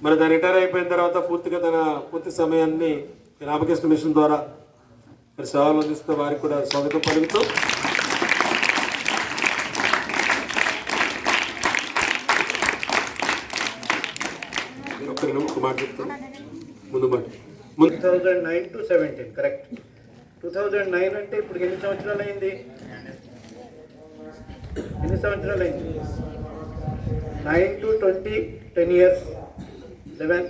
మరి తను రిటైర్ అయిపోయిన తర్వాత పూర్తిగా తన పూర్తి సమయాన్ని రామకృష్ణ మిషన్ ద్వారా మరి సేవలు అందిస్తూ వారికి కూడా స్వాగతం పలుకుతూ ఒక మాట చెప్తాను ముందు మాట 2009 to 17 కరెక్ట్. 2009 అంటే ఇప్పుడు ఎన్ని సంవత్సరాలు అయింది? 9 to 20 10 years, 11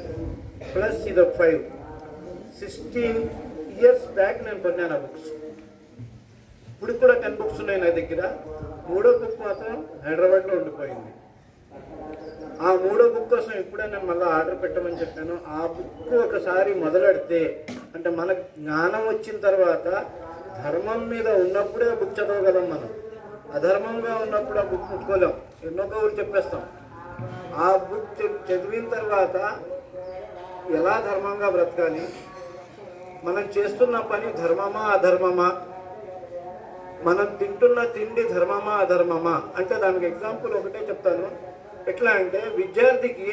ప్లస్ ఇది ఒక 5 16 years బ్యాక్ నేను కొన్నాను ఆ బుక్స్. ఇప్పుడు కూడా 10 బుక్స్ ఉన్నాయి నా దగ్గర. 3వ బుక్ మాత్రం హైదరాబాద్లో ఉండిపోయింది. ఆ 3వ బుక్ కోసం ఇప్పుడే నేను మళ్ళీ ఆర్డర్ పెట్టమని చెప్పాను. ఆ బుక్ ఒకసారి మొదలెడితే అంటే మన జ్ఞానం వచ్చిన తర్వాత ధర్మం మీద ఉన్నప్పుడే ఆ బుక్ చదవగలం. మనం అధర్మంగా ఉన్నప్పుడు ఆ బుక్ ముట్టుకోలేం, ఎన్నో కవులు చెప్పేస్తాం. ఆ బుక్ చదివిన తర్వాత ఎలా ధర్మంగా బ్రతకాలి, మనం చేస్తున్న పని ధర్మమా అధర్మమా, మనం తింటున్న తిండి ధర్మమా అధర్మమా అంటే దానికి ఎగ్జాంపుల్ ఒకటే చెప్తాను. ఎట్లా అంటే విద్యార్థికి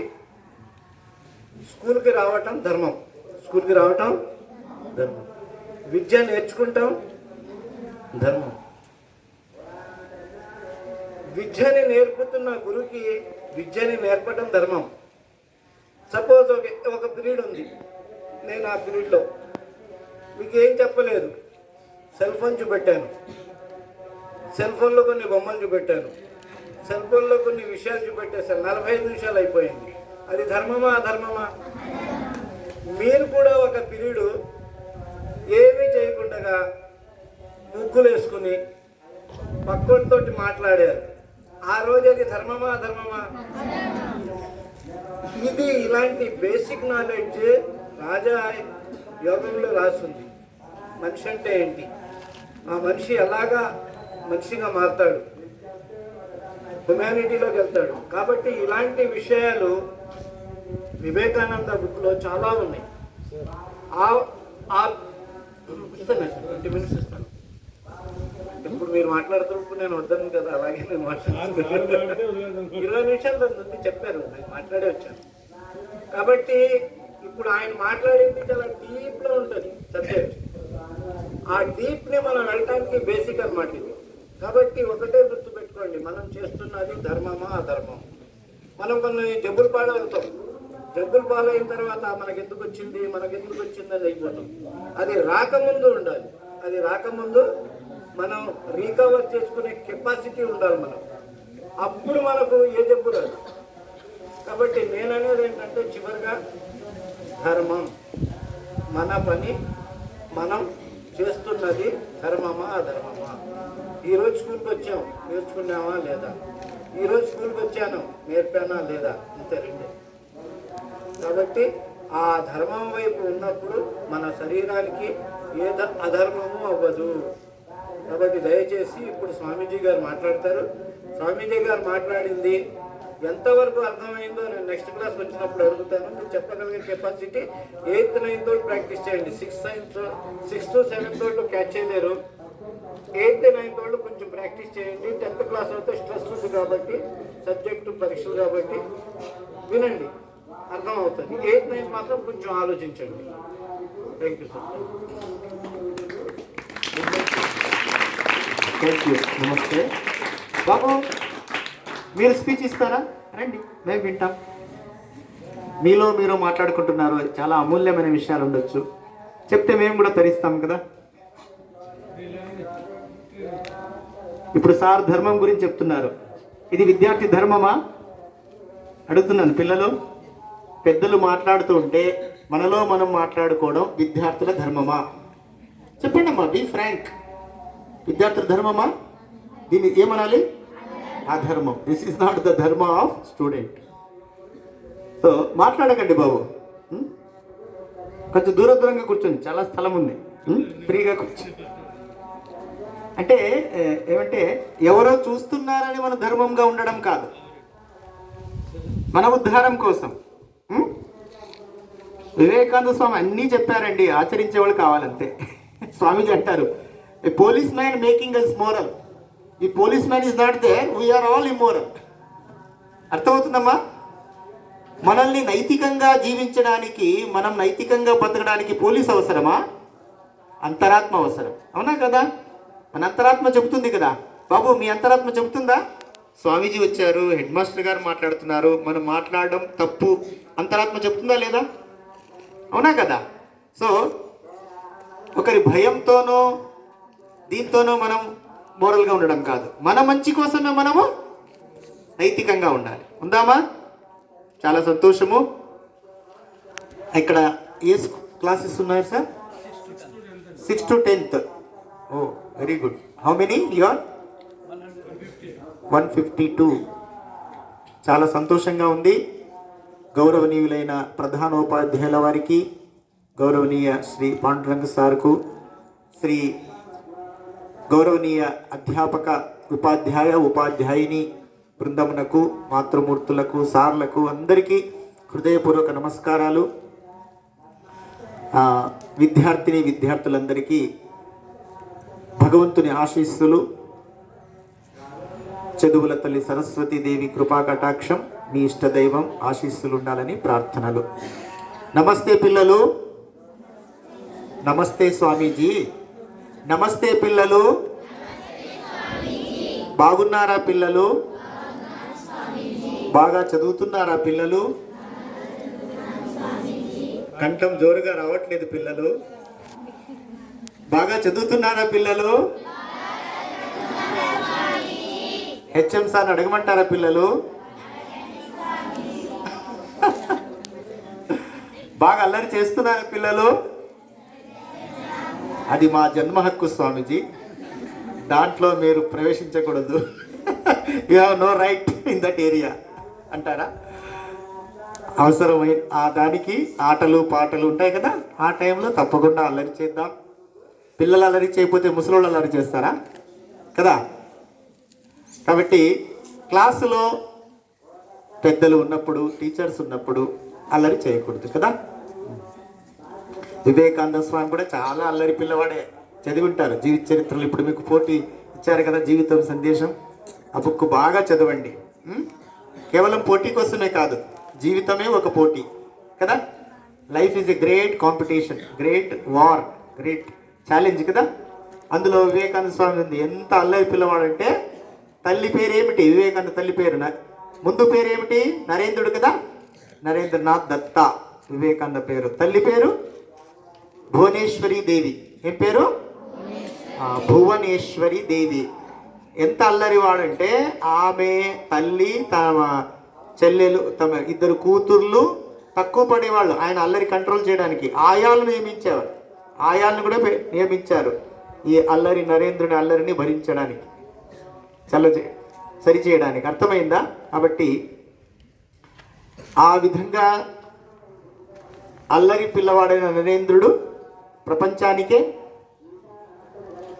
స్కూల్కి రావటం ధర్మం, విద్య నేర్చుకుంటాం ధర్మం. విద్యని నేర్పుతున్న గురుకి విద్యని నేర్పడం ధర్మం. సపోజ్ ఒక పీరియడ్ ఉంది, నేను ఆ పీరియడ్లో మీకు ఏం చెప్పలేదు, సెల్ ఫోన్ చూపెట్టాను, సెల్ ఫోన్లో కొన్ని బొమ్మలు చూపెట్టాను, సెల్ ఫోన్లో కొన్ని విషయాలు చూపెట్టేశాను, 45 నిమిషాలు అయిపోయింది. అది ధర్మమా అధర్మమా? మీరు కూడా ఒక పీరియడ్ ఏమీ చేయకుండా ముగ్గులు వేసుకుని పక్కోటితో మాట్లాడారు, ఆ రోజు అది ధర్మమా అధర్మమా? ఇది ఇలాంటి బేసిక్ నాలెడ్జ్ రాజా యోగంలో రాస్తుంది. మనిషి అంటే ఏంటి, ఆ మనిషి ఎలాగా మనిషిగా మారుతాడు, హ్యుమానిటీలోకి వెళ్తాడు. కాబట్టి ఇలాంటి విషయాలు వివేకానంద బుక్లో చాలా ఉన్నాయి. ఇస్తాను సార్, 20 minutes ఇస్తాను. ఇప్పుడు మీరు మాట్లాడుతున్నప్పుడు నేను వద్దాను కదా, అలాగే నేను మాట్లాడుతున్నాను. 20 నిమిషాలు ఉంది చెప్పారు, నేను మాట్లాడే వచ్చాను. కాబట్టి ఇప్పుడు ఆయన మాట్లాడింది చాలా డీప్లో ఉంటుంది సబ్జెక్ట్. ఆ డీప్ని మనం వెళ్ళటానికి బేసిక్ అన్నమాట ఇది. కాబట్టి ఒకటే గుర్తుపెట్టుకోండి, మనం చేస్తున్నది ధర్మమా అధర్మం. మనం కొన్ని జబ్బులు పాడవుతాం, జబ్బులు పాలైన తర్వాత మనకెందుకు వచ్చింది అని అయిపోతాం. అది రాకముందు ఉండాలి, అది రాకముందు మనం రీకవర్ చేసుకునే కెపాసిటీ ఉండాలి మనం, అప్పుడు మనకు ఏ జబ్బు రాదు. కాబట్టి నేను అనేది ఏంటంటే చివరిగా ధర్మం, మన పని మనం చేస్తున్నది ధర్మమా అధర్మమా. ఈరోజు స్కూల్కి వచ్చాం, నేర్చుకున్నామా లేదా, ఈరోజు స్కూల్కి వచ్చాను, నేర్పానా లేదా, ఇంతే రెండే. కాబట్టి ఆ ధర్మం వైపు ఉన్నప్పుడు మన శరీరానికి ఏ అధర్మము అవ్వదు. కాబట్టి దయచేసి ఇప్పుడు స్వామీజీ గారు మాట్లాడతారు. స్వామీజీ గారు మాట్లాడింది ఎంతవరకు అర్థమైందో నేను నెక్స్ట్ క్లాస్ వచ్చినప్పుడు అడుగుతాను. మీరు చెప్పగలిగే కెపాసిటీ 8th 9th ప్రాక్టీస్ చేయండి. 6th 7th క్యాచ్ చేయలేరు, 8th 9th కొంచెం ప్రాక్టీస్ చేయండి. 10th క్లాస్ అయితే స్ట్రెస్ ఉంది కాబట్టి, సబ్జెక్టు పరీక్షలు కాబట్టి వినండి, అర్థమవుతుంది. 8th 9th మాత్రం కొంచెం ఆలోచించండి. Thank you sir. Thank you. నమస్తే బాబు, మీరు స్పీచ్ ఇస్తారా? రండి, మేము వింటాం. మీలో మీరు మాట్లాడుకుంటున్నారు, చాలా అమూల్యమైన విషయాలు ఉండొచ్చు, చెప్తే మేము కూడా తరిస్తాం కదా. ఇప్పుడు సార్ ధర్మం గురించి చెప్తున్నారు, ఇది విద్యార్థి ధర్మమా అడుగుతున్నాను. పిల్లలు పెద్దలు మాట్లాడుతూ ఉంటే మనలో మనం మాట్లాడుకోవడం విద్యార్థుల ధర్మమా? చెప్పండి అమ్మా, బీ ఫ్రాంక్. విద్యార్థుల ధర్మమా? దీన్ని ఏమనాలి? అధర్మం. దిస్ ఈజ్ నాట్ ద ధర్మ ఆఫ్ స్టూడెంట్. సో మాట్లాడకండి బాబు, కొంచెం దూరంగా కూర్చోండి, చాలా స్థలం ఉంది, ఫ్రీగా కూర్చోండి. అంటే ఏమంటే ఎవరో చూస్తున్నారని మన ధర్మంగా ఉండడం కాదు, మన ఉద్ధారం కోసం. వివేకానంద స్వామి అన్నీ చెప్పారండి, ఆచరించే వాళ్ళు కావాలంతే. స్వామీజీ అంటారు, a police man making us moral, ఈ police man is not there, we are all immoral. అర్థమవుతుందమ్మా? మనల్ని నైతికంగా జీవించడానికి, మనం నైతికంగా బతకడానికి పోలీస్ అవసరమా? అంతరాత్మ అవసరం. అవునా కదా? మన అంతరాత్మ చెబుతుంది కదా. బాబు, మీ అంతరాత్మ చెబుతుందా? స్వామీజీ వచ్చారు, హెడ్ మాస్టర్ గారు మాట్లాడుతున్నారు, మనం మాట్లాడడం తప్పు, అంతరాత్మ చెప్తుందా లేదా? అవునా కదా? సో ఒకరి భయంతోనో దీంతోనో మనం మోరల్గా ఉండడం కాదు, మన మంచి కోసమే మనము నైతికంగా ఉండాలి. ఉందామా? చాలా సంతోషము. ఇక్కడ ఏ క్లాసెస్ ఉన్నాయి sir? 6 to 10th. Oh, very good. How many you are? 152. చాలా సంతోషంగా ఉంది. గౌరవనీయులైన ప్రధానోపాధ్యాయుల వారికి, గౌరవనీయ శ్రీ పాండురంగ సార్కు, శ్రీ గౌరవనీయ అధ్యాపక ఉపాధ్యాయిని బృందమునకు, మాతృమూర్తులకు, సార్లకు అందరికీ హృదయపూర్వక నమస్కారాలు. విద్యార్థులందరికీ భగవంతుని ఆశీస్సులు, చదువుల తల్లి సరస్వతీదేవి కృపా కటాక్షం, మీ ఇష్టదైవం ఆశీస్సులు ఉండాలని ప్రార్థనలు. నమస్తే పిల్లలు. నమస్తే స్వామీజీ. నమస్తే పిల్లలు. బాగున్నారా పిల్లలు? బాగా చదువుతున్నారా పిల్లలు? కంఠం జోరుగా రావట్లేదు పిల్లలు. బాగా చదువుతున్నారా పిల్లలు? హెచ్ఎం సార్ అడగమంటారా పిల్లలు? బాగా అల్లరి చేస్తున్నారా పిల్లలు? అది మా జన్మ హక్కు స్వామీజీ, దాంట్లో మీరు ప్రవేశించకూడదు. You have no right in that area అంటారా? అవసరమైన దానికి ఆటలు పాటలు ఉంటాయి కదా, ఆ టైంలో తప్పకుండా అల్లరి చేద్దాం. పిల్లలు అల్లరి చేయకపోతే ముసలోళ్ళు అల్లరి చేస్తారా కదా? కాబట్టి క్లాసులో పెద్దలు ఉన్నప్పుడు, టీచర్స్ ఉన్నప్పుడు అల్లరి చేయకూడదు కదా. వివేకానంద స్వామి కూడా చాలా అల్లరి పిల్లవాడే, చదివి ఉంటారు జీవిత చరిత్రలు. ఇప్పుడు మీకు పోటీ ఇచ్చారు కదా, జీవితం సందేశం, ఆ బుక్ బాగా చదవండి. కేవలం పోటీ కోసమే కాదు, జీవితమే ఒక పోటీ కదా. Life is a great competition, great war, great challenge కదా. అందులో వివేకానంద స్వామి ఉంది. ఎంత అల్లరి పిల్లవాడంటే, తల్లి పేరేమిటి? వివేకానంద తల్లి పేరు ముందు పేరేమిటి? నరేంద్రుడు కదా, నరేంద్రనాథ్ దత్త వివేకానంద పేరు. తల్లి పేరు భువనేశ్వరి దేవి. ఏం పేరు? భువనేశ్వరి దేవి. ఎంత అల్లరి వాడంటే, ఆమె తల్లి, తమ చెల్లెలు, తమ ఇద్దరు కూతుర్లు తక్కువ పడేవాళ్ళు. ఆయన అల్లరి కంట్రోల్ చేయడానికి ఆయాలను నియమించేవారు. ఆయాలను కూడా నియమించారు ఈ అల్లరి, నరేంద్రుని అల్లరిని భరించడానికి, సరిచేయడానికి. అర్థమైందా? కాబట్టి ఆ విధంగా అల్లరి పిల్లవాడైన నరేంద్రుడు ప్రపంచానికే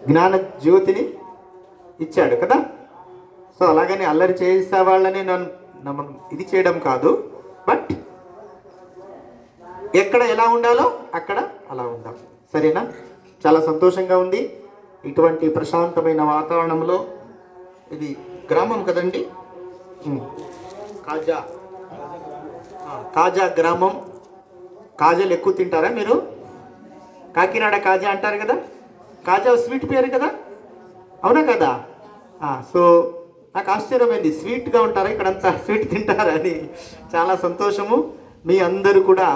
జ్ఞాన జ్యోతిని ఇచ్చాడు కదా. సో అలాగని అల్లరి చేసే వాళ్ళని మనం ఇది చేయడం కాదు, బట్ ఎక్కడ ఎలా ఉండాలో అక్కడ అలా ఉందాం. సరేనా? చాలా సంతోషంగా ఉంది. ఇటువంటి ప్రశాంతమైన వాతావరణంలో, ఇది గ్రామం కదండి, కాజా గ్రామం. కాజాలు ఎక్కువ తింటారా మీరు? కాకినాడ కాజా అంటారు కదా. కాజా స్వీట్ పేరు కదా, అవునా కదా? సో నాకు ఆశ్చర్యమైంది, స్వీట్గా ఉంటారా ఇక్కడంతా, స్వీట్ తింటారా అని. చాలా సంతోషము. మీ అందరూ కూడా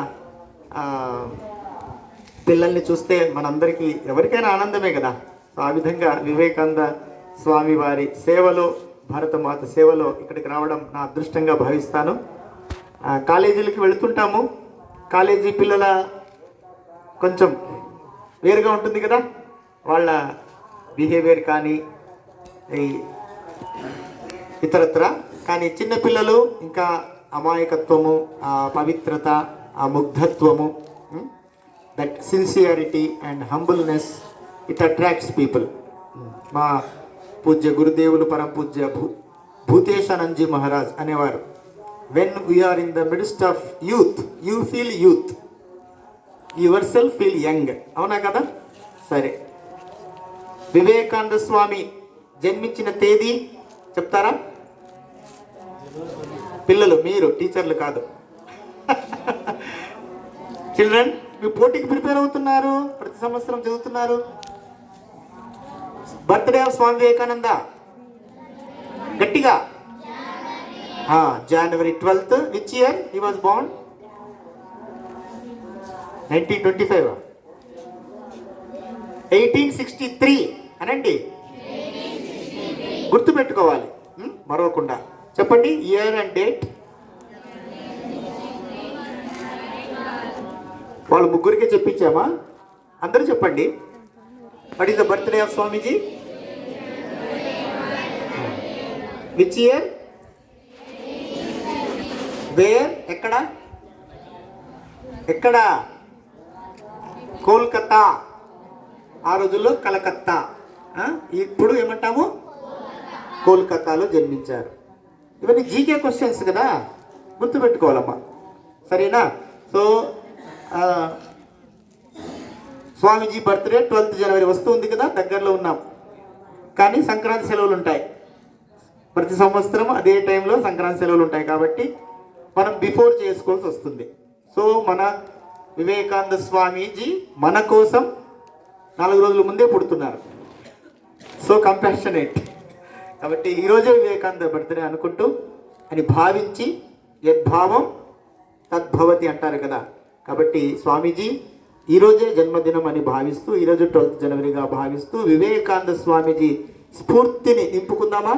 పిల్లల్ని చూస్తే మనందరికీ, ఎవరికైనా ఆనందమే కదా. సో ఆ విధంగా వివేకానంద స్వామి వారి సేవలో, భారతమాత సేవలో ఇక్కడికి రావడం నా అదృష్టంగా భావిస్తాను. కాలేజీలకి వెళుతుంటాము. కాలేజీ పిల్లల కొంచెం వేరుగా ఉంటుంది కదా వాళ్ళ బిహేవియర్ కానీ ఇతరత్ర. కానీ చిన్నపిల్లలు ఇంకా అమాయకత్వము, ఆ పవిత్రత, ఆ ముగ్ధత్వము, that sincerity and humbleness, it attracts people. మా పూజ్య గురుదేవులు పరం పూజ్య భూతేశానందజీ మహారాజ్ అనేవారు, when we are in the midst of youth, you feel youth, yourself feel young. అవునా కదా? సరే, వివేకానంద స్వామి జన్మించిన తేదీ చెప్తారా పిల్లలు? మీరు టీచర్లు కాదు. చిల్డ్రన్, మీ పోటీకి ప్రిపేర్ అవుతున్నారు, ప్రతి సంవత్సరం చదువుతున్నారు. బర్త్డే ఆఫ్ స్వామి వివేకానంద గట్టిగా. January 12th. Which year he was Born? 1925. 1863 అనండి, గుర్తుపెట్టుకోవాలి మరవకుండా. చెప్పండి ఇయర్ అండ్ డేట్. వాళ్ళు ముగ్గురికే చెప్పించామా? అందరూ చెప్పండి. What is the birthday of Swamiji? Which year? Where? ఎక్కడ? ఎక్కడ? కోల్కతా. ఆ రోజుల్లో కలకత్తా, ఇప్పుడు ఏమంటాము? కోల్కతాలో జన్మించారు. ఇవన్నీ జీకే క్వశ్చన్స్ కదా, గుర్తుపెట్టుకోవాలమ్మా, సరేనా? సో స్వామీజీ బర్త్డే 12th జనవరి వస్తుంది కదా, దగ్గరలో ఉన్నాం. కానీ సంక్రాంతి సెలవులు ఉంటాయి ప్రతి సంవత్సరం, అదే టైంలో సంక్రాంతి సెలవులు ఉంటాయి కాబట్టి మనం బిఫోర్ చేసుకోవాల్సి వస్తుంది. సో మన వివేకానంద స్వామీజీ మన కోసం 4 రోజుల ముందే పుడుతున్నారు. So compassionate. కాబట్టి ఈరోజే వివేకానంద బర్త్డే అనుకుంటూ అని భావించి, యద్భావం తద్భవతి అంటారు కదా. కాబట్టి స్వామీజీ ఈరోజే జన్మదినం అని భావిస్తూ, ఈరోజు 12th జనవరిగా భావిస్తూ వివేకానంద స్వామీజీ స్ఫూర్తిని నింపుకుందామా?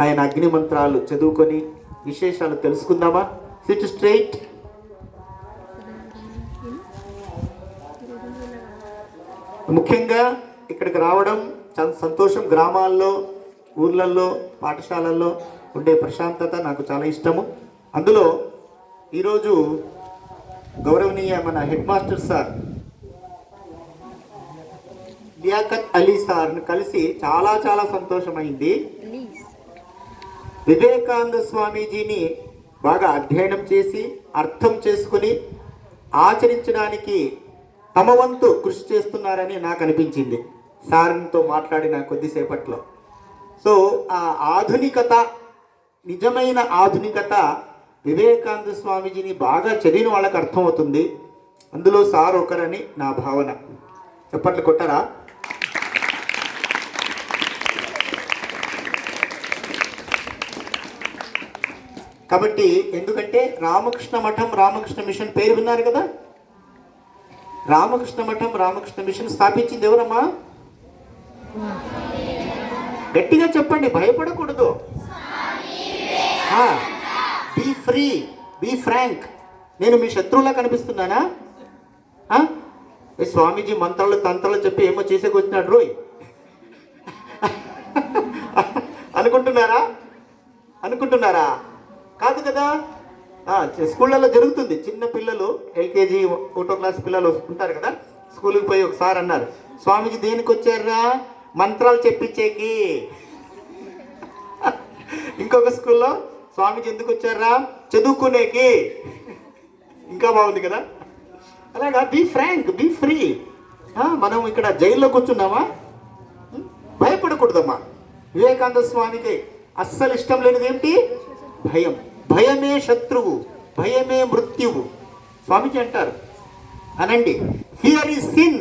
ఆయన అగ్ని మంత్రాలు చదువుకొని విశేషాలు తెలుసుకుందామా? SIT straight. ముఖ్యంగా ఇక్కడికి రావడం చాలా సంతోషం. గ్రామాల్లో, ఊర్లలో, పాఠశాలల్లో ఉండే ప్రశాంతత నాకు చాలా ఇష్టము. అందులో ఈరోజు గౌరవనీయ మన head master sir Liaquat Ali సార్ని కలిసి చాలా చాలా సంతోషమైంది. వివేకానంద స్వామీజీని బాగా అధ్యయనం చేసి అర్థం చేసుకుని ఆచరించడానికి తమ వంతు కృషి చేస్తున్నారని నాకు అనిపించింది సార్తో మాట్లాడిన కొద్దిసేపట్లో. సో ఆ ఆధునికత, నిజమైన ఆధునికత వివేకానంద స్వామీజీని బాగా చదివిన వాళ్ళకి అర్థమవుతుంది. అందులో సార్ ఒకరని నా భావన. చెప్పట్లు కొట్టరా? కాబట్టి ఎందుకంటే రామకృష్ణ మఠం, రామకృష్ణ మిషన్ పేరు విన్నారు కదా. రామకృష్ణ మఠం, రామకృష్ణ మిషన్ స్థాపించింది ఎవరమ్మా? గట్టిగా చెప్పండి, భయపడకూడదు. Be free, be frank. నేను మీ శత్రువులా కనిపిస్తున్నానా? స్వామీజీ మంత్రాలు తంత్రాలు చెప్పి ఏమో చేసేకొచ్చినాడు రోయ్ అనుకుంటున్నారా? కాదు కదా. స్కూళ్ళల్లో జరుగుతుంది. చిన్న పిల్లలు, LKG 1వ క్లాస్ పిల్లలు ఉంటారు కదా, స్కూల్కి పోయి ఒకసారి అన్నారు, స్వామీజీ దేనికి వచ్చారా? మంత్రాలు చెప్పించేకి. ఇంకొక స్కూల్లో స్వామీజీ ఎందుకు వచ్చారా? చదువుకునేకి. ఇంకా బాగుంది కదా. అలాగా బీ ఫ్రాంక్, బీ ఫ్రీ. మనం ఇక్కడ జైల్లో కూర్చున్నామా? భయపడకూడదమ్మా. వివేకానంద స్వామికి అస్సలు ఇష్టం లేనిది ఏమిటి? భయం. భయమే శత్రువు, భయమే మృత్యువు. స్వామిజీ అంటారు, అనండి, fear is sin,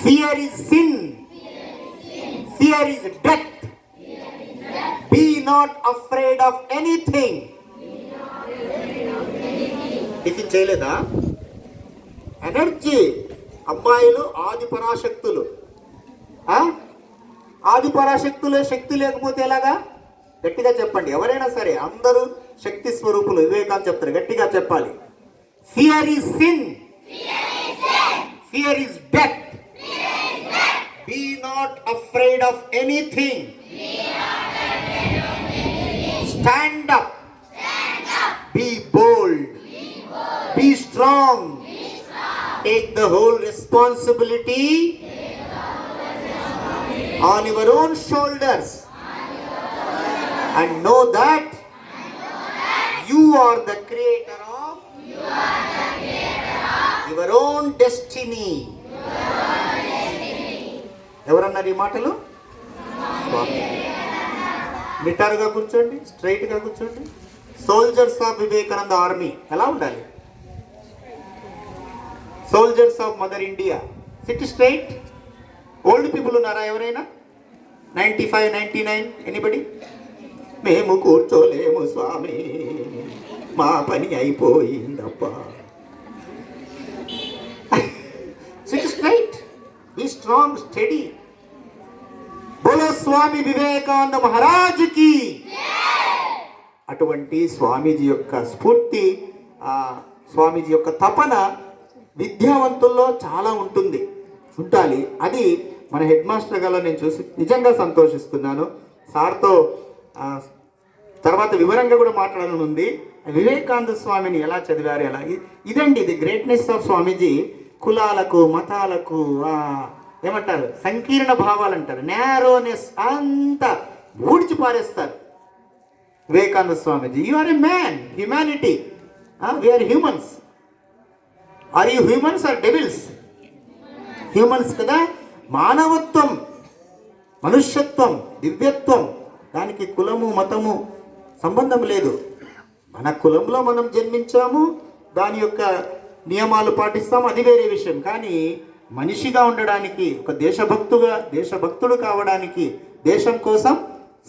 fear is sin, fear is death. Be not afraid of anything. Tiffin చేయలేదా? ఎనర్జీ. అబ్బాయిలు ఆది పరాశక్తులు. ఆది పరాశక్తులే శక్తి లేకపోతే ఎలాగా? గట్టిగా చెప్పండి. ఎవరైనా సరే అందరూ శక్తి స్వరూపులు. వివేకానంద చెప్తారు, గట్టిగా చెప్పాలి. Fear is sin, fear is death. Be not afraid of anything. Stand up, be bold, be strong. Take the whole responsibility on your own shoulders and know that you are the creator of your own destiny. ఎవరన్నారు ఈ మాటలు? నిటారుగా కూర్చోండి, స్ట్రైట్గా కూర్చోండి. Soldiers of Vivekananda army ఎలా ఉండాలి? Soldiers of mother India SIT straight. Old people ఉన్నారా ఎవరైనా? 95, 99 ఎనీబడి? మేము కూర్చోలేము స్వామి, మా పని అయిపోయిందప్ప. Sit straight, be strong, study. బోలో స్వామి వివేకానంద మహారాజుకి. అటువంటి స్వామీజీ యొక్క స్ఫూర్తి, స్వామీజీ యొక్క తపన విద్యావంతుల్లో చాలా ఉండాలి. అది మన హెడ్ మాస్టర్ గారు నేను చూసి నిజంగా సంతోషిస్తున్నాను. సార్తో తర్వాత వివరంగా కూడా మాట్లాడాలని ఉంది. వివేకానంద స్వామిని ఎలా చదివారు, ఎలా, ఇదండి ఇది గ్రేట్నెస్ ఆఫ్ స్వామీజీ. కులాలకు, మతాలకు, ఏమంటారు, సంకీర్ణ భావాలు అంటారు, నేరోనెస్ అంతా ఊడ్చి పారేస్తారు Vivekananda Swamiji. You are a man, humanity, we are humans. Are you humans or devils? Humans కదా. మానవత్వం, మనుష్యత్వం, దివ్యత్వం, దానికి కులము మతము సంబంధం లేదు. మన కులంలో మనం జన్మించాము, దాని యొక్క నియమాలు పాటిస్తాము, అది వేరే విషయం. కానీ మనిషిగా ఉండడానికి, ఒక దేశభక్తుడు కావడానికి, దేశం కోసం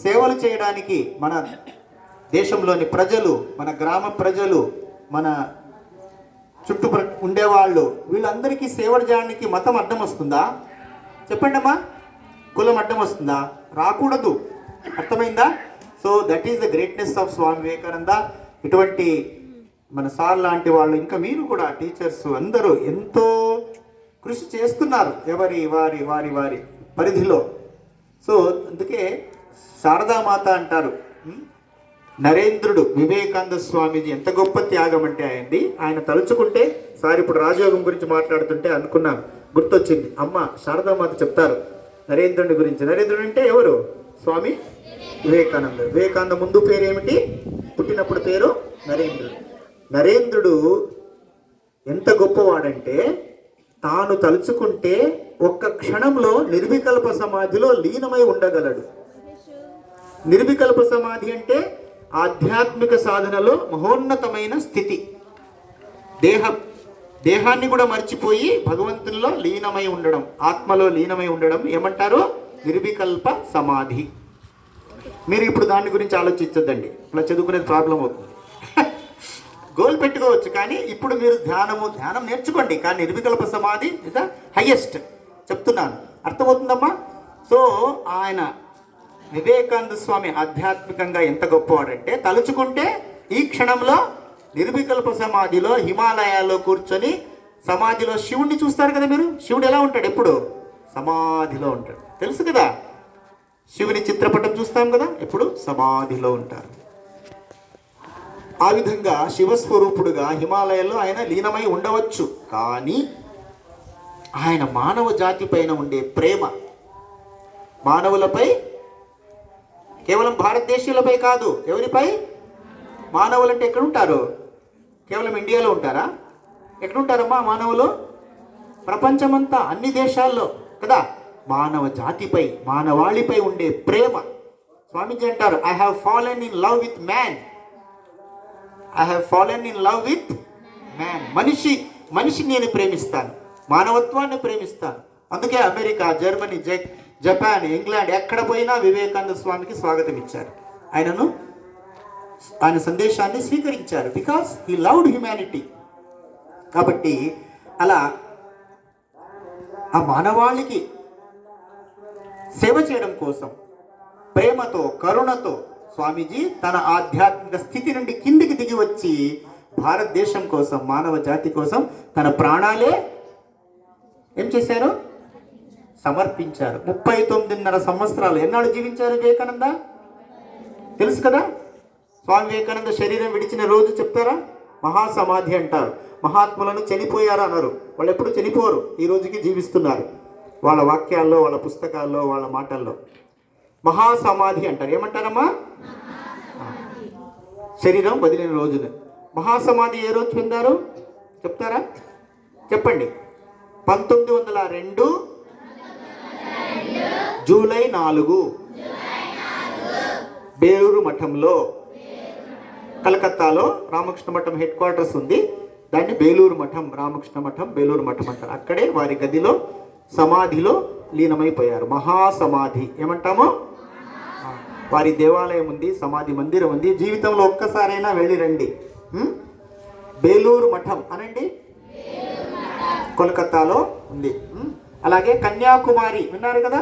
సేవలు చేయడానికి, మన దేశంలోని ప్రజలు, మన గ్రామ ప్రజలు, మన ఉండేవాళ్ళు, వీళ్ళందరికీ సేవలు చేయడానికి మతం అడ్డం వస్తుందా? చెప్పండి అమ్మా. కులం అడ్డం వస్తుందా? రాకూడదు. అర్థమైందా? So that is the greatness of Swami Vivekananda. ఇటువంటి మన సార్ లాంటి వాళ్ళు, ఇంకా మీరు కూడా టీచర్స్ అందరూ ఎంతో కృషి చేస్తున్నారు ఎవరి వారి వారి వారి పరిధిలో. సో అందుకే శారదామాత అంటారు. నరేంద్రుడు వివేకానంద స్వామీజీ ఎంత గొప్ప త్యాగం అంటే ఆయన తలుచుకుంటే, సార్ ఇప్పుడు రాజయోగం గురించి మాట్లాడుతుంటే అనుకున్నాను, గుర్తొచ్చింది. అమ్మ శారదామాత చెప్తారు నరేంద్రుడి గురించి. నరేంద్రుడు అంటే ఎవరు? స్వామి వివేకానంద. వివేకానంద ముందు పేరు ఏమిటి? పుట్టినప్పుడు పేరు నరేంద్రుడు. నరేంద్రుడు ఎంత గొప్పవాడంటే, తాను తలుచుకుంటే ఒక్క క్షణంలో నిర్వికల్ప సమాధిలో లీనమై ఉండగలడు. నిర్వికల్ప సమాధి అంటే ఆధ్యాత్మిక సాధనలో మహోన్నతమైన స్థితి. దేహాన్ని కూడా మర్చిపోయి భగవంతునిలో లీనమై ఉండడం, ఆత్మలో లీనమై ఉండడం ఏమంటారు? నిర్వికల్ప సమాధి. మీరు ఇప్పుడు దాని గురించి ఆలోచించద్దండి, అలా చదువుకునేది ప్రాబ్లం అవుతుంది. గోల్ పెట్టుకోవచ్చు, కానీ ఇప్పుడు మీరు ధ్యానం నేర్చుకోండి. కానీ నిర్వికల్ప సమాధి ఇస్ ద హైయెస్ట్ చెప్తున్నాను. అర్థమవుతుందమ్మా? సో ఆయన వివేకానంద స్వామి ఆధ్యాత్మికంగా ఎంత గొప్పవాడంటే, తలుచుకుంటే ఈ క్షణంలో నిర్వికల్ప సమాధిలో హిమాలయాల్లో కూర్చొని సమాధిలో శివుణ్ణి చూస్తారు కదా మీరు. శివుడు ఎలా ఉంటాడు? ఎప్పుడు సమాధిలో ఉంటాడు, తెలుసు కదా. శివుని చిత్రపటం చూస్తాం కదా, ఎప్పుడు సమాధిలో ఉంటారు. ఆ విధంగా శివస్వరూపుడుగా హిమాలయాల్లో ఆయన లీనమై ఉండవచ్చు. కానీ ఆయన మానవ జాతి పైన ఉండే ప్రేమ, మానవులపై, కేవలం భారతదేశీయులపై కాదు, ఎవరిపై? మానవులంటే ఎక్కడుంటారు? కేవలం ఇండియాలో ఉంటారా? ఎక్కడుంటారమ్మా మానవులు? ప్రపంచమంతా, అన్ని దేశాల్లో కదా. మానవ జాతిపై, మానవాళిపై ఉండే ప్రేమ. స్వామీజీ అంటారు, I have fallen in love with man. I have fallen in love with man. మనిషిని నేను ప్రేమిస్తాను, మానవత్వాన్ని ప్రేమిస్తాను. అందుకే అమెరికా, జర్మనీ, జపాన్, ఇంగ్లాండ్ ఎక్కడ పోయినా వివేకానంద స్వామికి స్వాగతం ఇచ్చారు. ఆయన సందేశాన్ని స్వీకరించారు. Because he loved humanity. కాబట్టి అలా ఆ మానవాళికి సేవ చేయడం కోసం ప్రేమతో, కరుణతో స్వామీజీ తన ఆధ్యాత్మిక స్థితి నుండి కిందికి దిగి వచ్చి భారతదేశం కోసం, మానవ జాతి కోసం తన ప్రాణాలే ఏం చేశారు? సమర్పించారు. 39.5 సంవత్సరాలు. ఎన్నాళ్ళు జీవించారు వివేకానంద? తెలుసు కదా. స్వామి వివేకానంద శరీరం విడిచిన రోజు చెప్తారా? మహాసమాధి అంటారు. మహాత్ములను చనిపోయారు అన్నారు. వాళ్ళు ఎప్పుడు చనిపోరు, ఈ రోజుకి జీవిస్తున్నారు. వాళ్ళ వాక్యాల్లో, వాళ్ళ పుస్తకాల్లో, వాళ్ళ మాటల్లో మహాసమాధి అంటారు. ఏమంటారమ్మా? శరీరం వదిలిన రోజున. మహాసమాధి ఏ రోజు పొందారు చెప్తారా? చెప్పండి. 1902 జూలై 4 బేలూరు మఠంలో కలకత్తాలో రామకృష్ణ మఠం హెడ్ క్వార్టర్స్ ఉంది. దాన్ని బేలూరు మఠం, రామకృష్ణ మఠం బేలూరు మఠం అంటారు. అక్కడే వారి గదిలో సమాధిలో లీనమైపోయారు. మహాసమాధి ఏమంటామో, వారి దేవాలయం ఉంది, సమాధి మందిరం ఉంది. జీవితంలో ఒక్కసారైనా వెళ్ళి రండి. బేలూరు మఠం అనండి, కోల్కతాలో ఉంది. అలాగే కన్యాకుమారి విన్నారు కదా,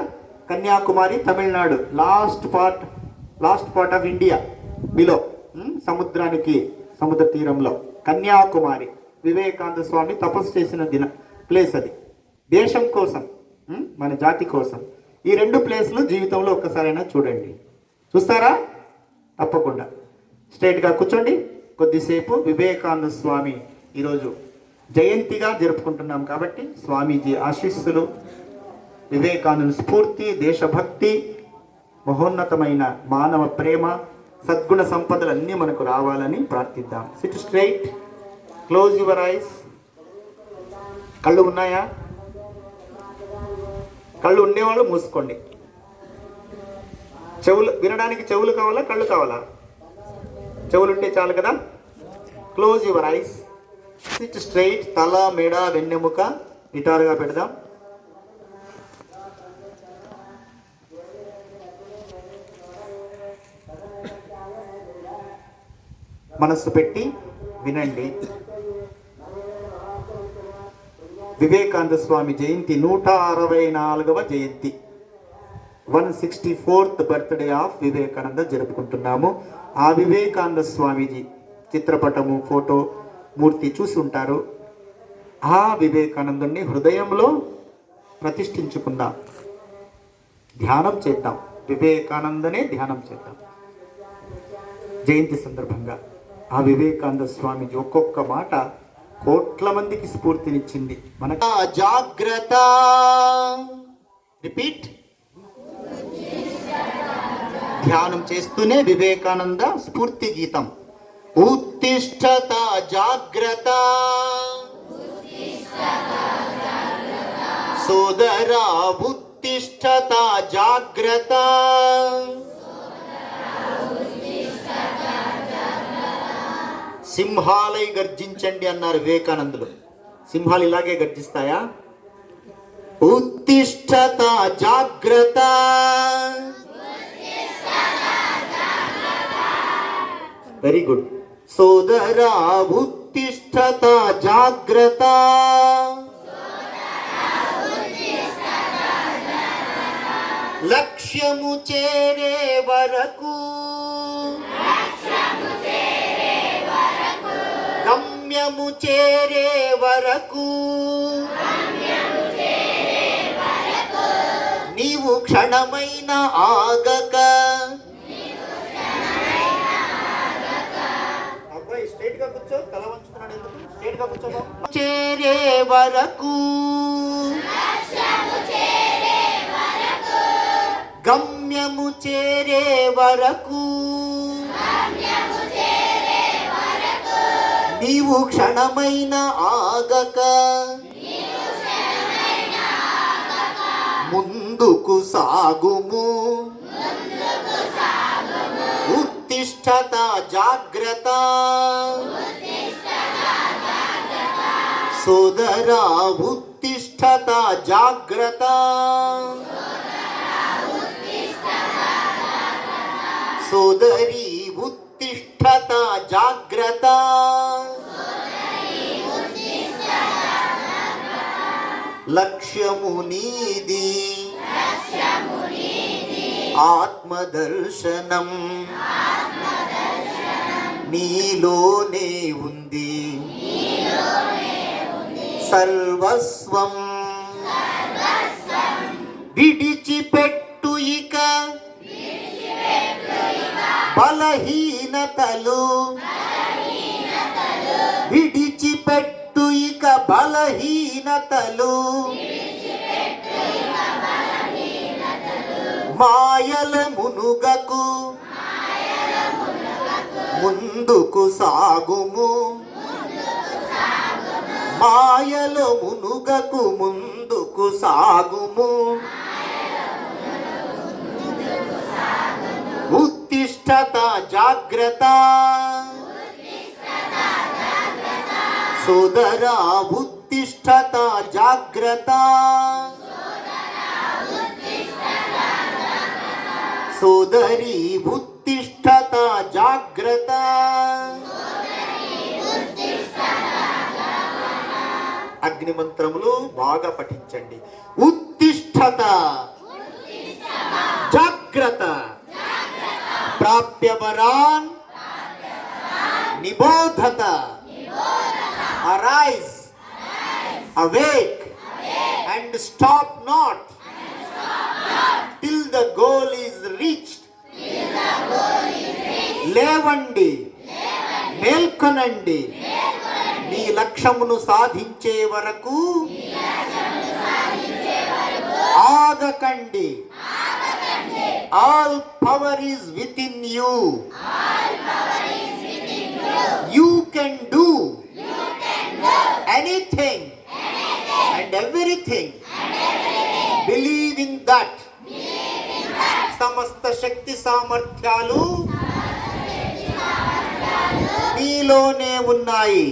Kanyakumari Tamil Nadu, last part of India below, సముద్ర తీరంలో కన్యాకుమారి. వివేకానంద స్వామి తపస్సు చేసిన ప్లేస్ అది, దేశం కోసం, మన జాతి కోసం. ఈ 2 ప్లేస్లు జీవితంలో ఒక్కసారైనా చూడండి. చూస్తారా? తప్పకుండా. స్ట్రైట్గా కూర్చోండి. కొద్దిసేపు వివేకానంద స్వామి ఈరోజు జయంతిగా జరుపుకుంటున్నాం కాబట్టి స్వామీజీ ఆశీస్సులు, వివేకానంద స్ఫూర్తి, దేశభక్తి, మహోన్నతమైన మానవ ప్రేమ, సద్గుణ సంపదలన్నీ మనకు రావాలని ప్రార్థిద్దాం. Sit straight, close your eyes. కళ్ళు ఉన్నాయా? కళ్ళు ఉండేవాళ్ళు మూసుకోండి. చెవులు వినడానికి చెవులు కావాలా, కళ్ళు కావాలా? చెవులు ఉంటే చాలు కదా. Close your ice. SIT straight. తల, మెడ, వెన్నెముక నిటారుగా పెడదాం. మనస్సు పెట్టి వినండి. వివేకానంద స్వామి జయంతి 164వ జయంతి, 164th బర్త్డే ఆఫ్ వివేకానంద జరుపుకుంటున్నాము. ఆ వివేకానంద స్వామీజీ చిత్రపటము, ఫోటో, మూర్తి చూసి ఉంటారు. ఆ వివేకానందుని హృదయంలో ప్రతిష్ఠించుకుందాం. ధ్యానం చేద్దాం, వివేకానందనే ధ్యానం చేద్దాం. జయంతి సందర్భంగా ఆ వివేకానంద స్వామీజీ ఒక్కొక్క మాట కోట్ల మందికి స్ఫూర్తినిచ్చింది. మనకు జాగ్రత్త. రిపీట్. ధ్యానం చేస్తూనే వివేకానంద స్ఫూర్తి గీతం. ఉత్తిష్టత జాగ్రత్త సోదరా, ఉత్తిష్టత జాగ్రత్త. సింహాలై గర్జించండి అన్నారు వివేకానందులు. సింహాలు ఇలాగే గర్జిస్తాయా? ఉత్తిష్టత జాగ్రత్త. Very good. సోదరా, ఉత్తిష్టత జాగ్రత్త. లక్ష్యము చేరే వరకు, గమ్యము చేరే వరకు నీవు క్షణమైన ఆగక. అబ్బాయి స్ట్రైట్ గా కూర్చో, తల వంచుకున్నాడు ఎందుకు? స్ట్రైట్ గా కూర్చో. చేరే వరకు, గమ్యము చేరే వరకు నీవు క్షణమైన ఆగక, ముందుకు సాగుము. ఉత్తిష్టత జాగ్రత్త. సోదరా, ఉత్తిష్టత జాగ్రత్త. సోదరి, ఉత్తిష్టత జాగ్రత్త. లక్ష్యము నీది, ఆత్మదర్శనం నీలోనే ఉంది. సర్వస్వం విడిచిపెట్టు ఇక బలహీనతలు. విడిచిపెట్టు ఇక బలహీనతలు. మాయల మునుగకు, ముందుకు సాగుము. మాయల మునుగకు, ముందుకు సాగుము. ఉత్తిష్టత జాగ్రత్త. సోదరా ఉత్తిష్ఠత జాగ్రత్త, సోదరి ఉత్తిష్ఠత జాగ్రత్త. అగ్నిమంత్రములు బాగా పఠించండి. ఉత్తిష్ఠత జాగ్రత్త, ప్రాప్యవరాన్ నిబోధత. Arise, awake, and stop not till the goal is reached. లేవండి, మేల్కొనండి, నీ లక్ష్యమును సాధించే వరకు ఆగకండి. All power is within you. You can do anything and everything. Believe in that. సమస్త శక్తి సామర్థ్యాలు నీలోనే ఉన్నాయి,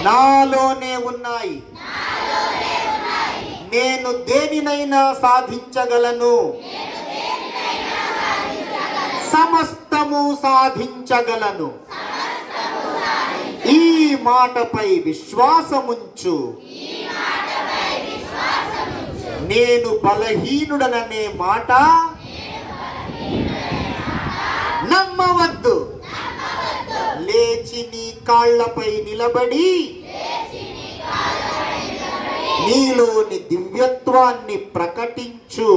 నాలోనే ఉన్నాయి. నేను దేనినైనా సాధించగలను, సమస్తము సాధించగలను. ఈ మాటపై విశ్వాసముంచు. నేను బలహీనుడననే మాట నమ్మవద్దు. లేచి నీ కాళ్లపై నిలబడి నీలోని దివ్యత్వాన్ని ప్రకటించు.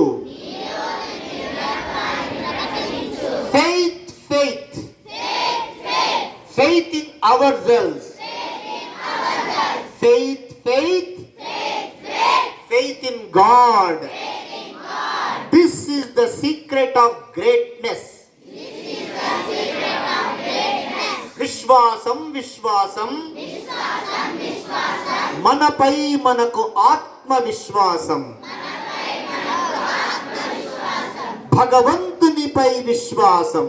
Faith, faith, faith in ourselves. Faith, faith, faith in God. This is the secret of greatness. విశ్వాసం, విశ్వాసం, మనపై మనకు ఆత్మవిశ్వాసం. భగవంతునిపై విశ్వాసం.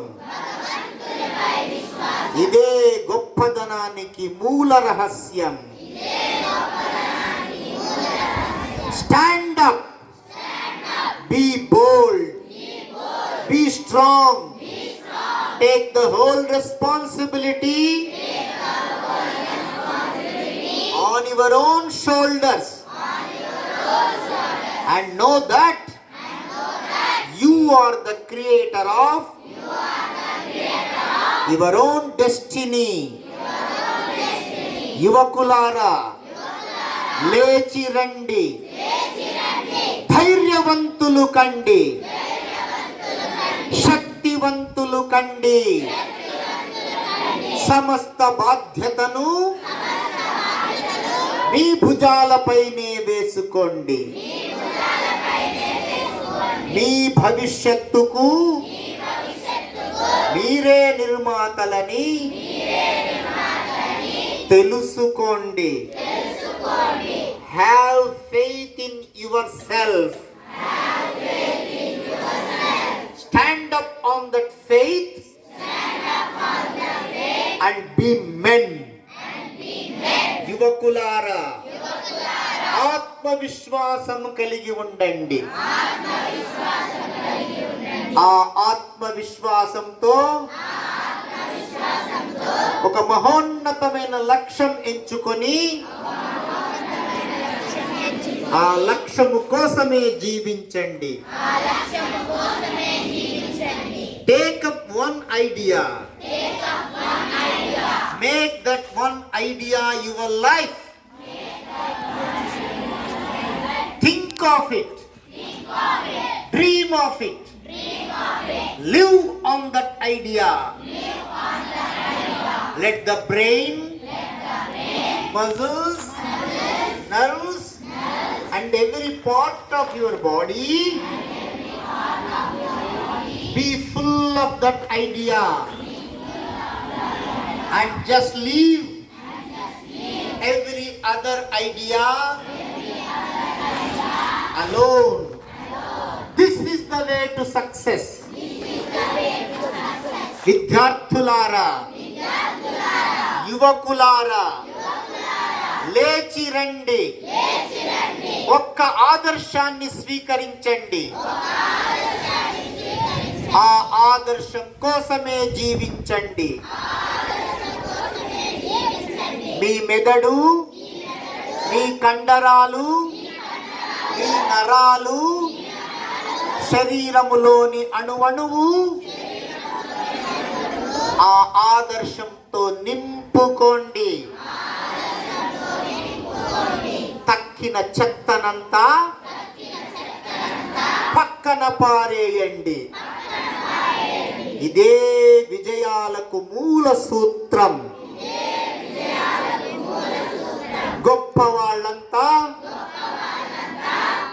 ఇదే గొప్పదనానికి మూల రహస్యం. Stand up, be bold, be strong, take the whole responsibility on your own shoulders, and know that you are the creator of your own destiny. యువకులారా, లేచి రండి, ధైర్యవంతులు కండి, శక్తివంతులు కండి. సమస్త బాధ్యతను మీ భుజాలపైనే వేసుకోండి. మీ భవిష్యత్తుకు మీరే నిర్మాతలని తెలుసుకోండి. Have faith in yourself. Stand up on that faith and be men. యువకులారా, ఆత్మవిశ్వాసం కలిగి ఉండండి. ఆ ఆత్మవిశ్వాసంతో ఒక మహోన్నతమైన లక్ష్యం ఎంచుకొని ఆ లక్ష్యము కోసమే జీవించండి. Take up one idea. Make that one idea your life. Think of it. Dream of it. Live on that idea. Let the brain, muscles, nerves, and every part of your body be full of that idea, and just leave every other idea alone. This is the way to success. విద్యార్థులారా, యువ యువకులారా లేచి రండి, ఒక్క ఆదర్శాన్ని స్వీకరించండి, ఆ ఆదర్శం కోసమే జీవించండి. మీ మెదడు, మీ కండరాలు, మీ నరాలు, శరీరములోని అణువణువు ఆ ఆదర్శంతో నింపుకోండి. తక్కిన చెత్తనంతా పక్కన పారేయండి. ఇదే విజయాలకు మూల సూత్రం. గొప్ప వాళ్ళంతా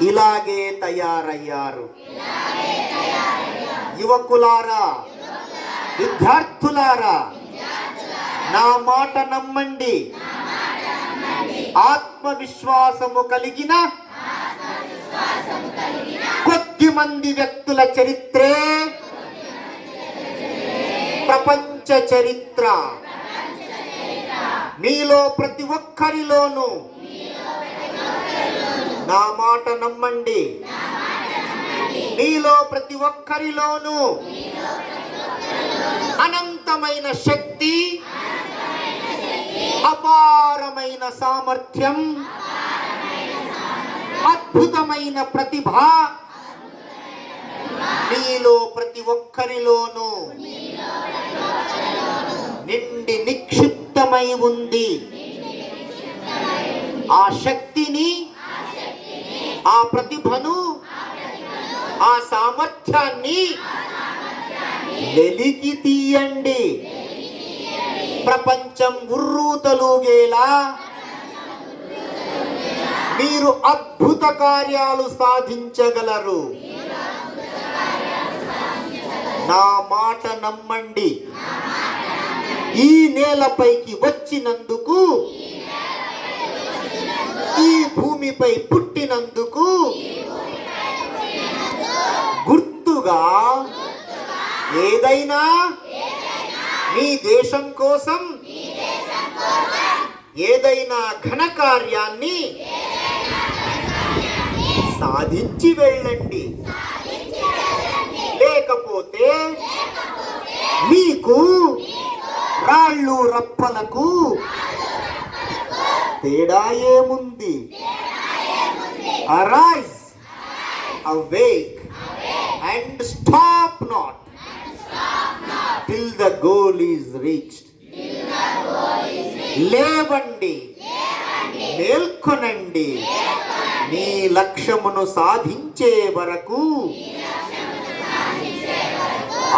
ఇలాగే తయారయ్యారు. యువకులారా, విద్యార్థులారా, నా మాట నమ్మండి. ఆత్మవిశ్వాసము కలిగిన కొద్ది మంది వ్యక్తుల చరిత్రే ప్రపంచ చరిత్ర. మీలో ప్రతి ఒక్కరిలోనూ నా మాట నమ్మండి. మీలో ప్రతి ఒక్కరిలోనూ అనంతమైన శక్తి, అపారమైన సామర్థ్యం, అద్భుతమైన ప్రతిభ మీలో ప్రతి ఒక్కరిలోనూ నిండి నిక్షిప్తమై ఉంది. ఆ శక్తిని, ఆ ప్రతిభను, ఆ సామర్థ్యాన్ని వెలికి తీయండి. ప్రపంచం ఉర్రూతలూగేలా మీరు అద్భుత కార్యాలు సాధించగలరు. నా మాట నమ్మండి. ఈ నేలపైకి వచ్చినందుకు, ఈ భూమిపై పుట్టినందుకు గుర్తుగా ఏదైనా మీ దేశం కోసం ఏదైనా ఘనకార్యాన్ని సాధించి వెళ్ళండి. లేకపోతే మీకు రాళ్ళు రప్పలకు తేడా ఏముంది? Arise, awake and stop not till the goal is reached. లేవండి, మేల్కొనండి, మీ లక్ష్యమును సాధించే వరకు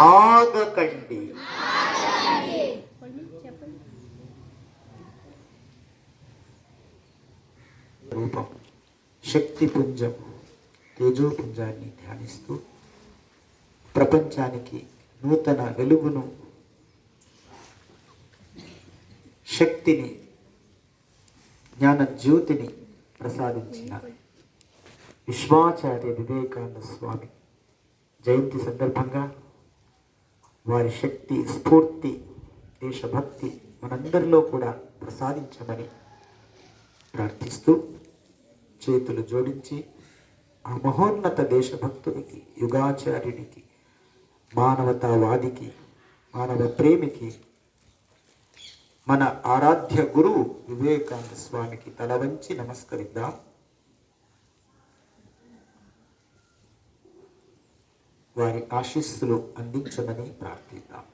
ఆగకండి. రూపం శక్తిపుంజం, తేజోపుంజాన్ని ధ్యానిస్తూ ప్రపంచానికి నూతన వెలుగును, శక్తిని, జ్ఞాన జ్యోతిని ప్రసాదించిన విశ్వాచార్య వివేకానంద స్వామి జయంతి సందర్భంగా వారి శక్తి, స్ఫూర్తి, దేశభక్తి మనందరిలో కూడా ప్రసాదించమని ప్రార్థిస్తూ చేతులు జోడించి ఆ మహోన్నత దేశభక్తునికి, యుగాచార్యునికి, మానవతావాదికి, మానవ ప్రేమికి, మన ఆరాధ్య గురువు వివేకానంద స్వామికి తల వంచి నమస్కరిద్దాం. వారి ఆశీస్సులు అందించమని ప్రార్థిద్దాం.